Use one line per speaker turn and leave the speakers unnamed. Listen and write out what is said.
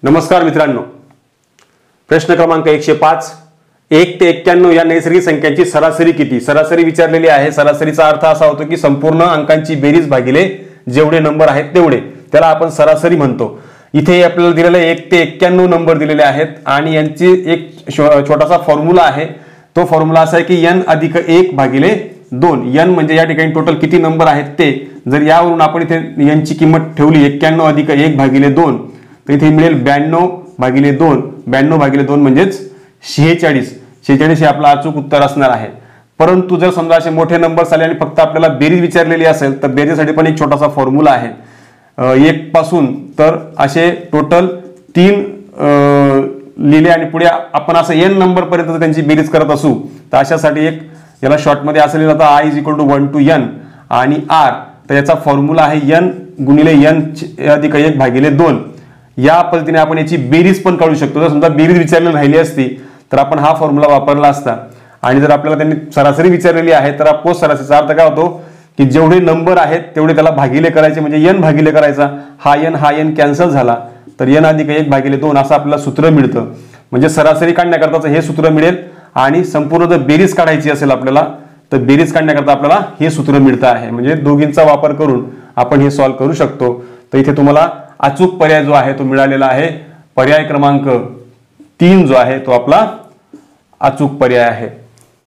नमस्कार मित्रांनो, प्रश्न क्रमांक 105 1 ते 91 या नैसर्गिक संख्यांची सरासरी किती? सरासरी विचारलेली आहे। सरासरीचा अर्थ असा होतो की संपूर्ण अंकांची बेरीज भागिले जेवढे नंबर आहेत तेवढे, त्याला आपण सरासरी म्हणतो। इथे आपल्याला दिलेले 1 ते 91 नंबर दिलेले आहेत आणि यांची एक छोटासा फॉर्म्युला आहे। तो फॉर्म्युला असा आहे की n अधिक 1 भागिले 2। n म्हणजे या ठिकाणी टोटल किती नंबर आहेत ते। जर यावरून आपण इथे n ची किंमत ठेवली 91 अधिक 1 भागिले 2 तर इथे मिळेल 92 भागिले 2। 92 भागिले 2 म्हणजेच 46। 46 हे आपलं अचूक उत्तर असणार आहे। परंतु जर समजा असे मोठे नंबर्स आले आणि फक्त आपल्याला बेरीज विचारलेली असेल तर बेरीजसाठी पण एक छोटासा फॉर्म्युला आहे 1 पासून। तर असे टोटल 3 लिहिले आणि पुढे आपण असं n नंबर पर्यंत त्यांची बेरीज करत असू तर अशासाठी एक याला शॉर्ट मध्ये असं लिहिलं जातं i = 1 to n आणि r। तर याचा फॉर्म्युला आहे n गुणिले n अधिक 1 भागिले 2। या पद्धतीने आपण याची बेरीज पण काढू शकतो। जर समजा बेरीज विचारलेली राहिली असती तर आपण हा फॉर्म्युला वापरला असता। आणि जर आपल्याला त्यांनी सरासरी विचारलेली आहे तर ऑफकोर्स सरासरीचा अर्थ काय होतो की जेवढे नंबर आहेत तेवढे त्याला भागिले करायचे, म्हणजे n भागिले करायचा। हा n कॅन्सल झाला तर n अधिक 1 भागिले 2 असं आपल्याला सूत्र मिळतं। म्हणजे सरासरी काढण्याकरता हे सूत्र मिळेल आणि संपूर्ण जर बेरीज काढायची असेल आपल्याला तर बेरीज काढण्याकरता आपल्याला हे सूत्र मिळतं आहे। म्हणजे दोघींचा वापर करून आपण हे सॉल्व्ह करू शकतो। तर इथे तुम्हाला अचूक पर्याय जो आहे तो मिळालेला आहे। पर्याय क्रमांक 3 जो आहे तो आपला अचूक पर्याय आहे।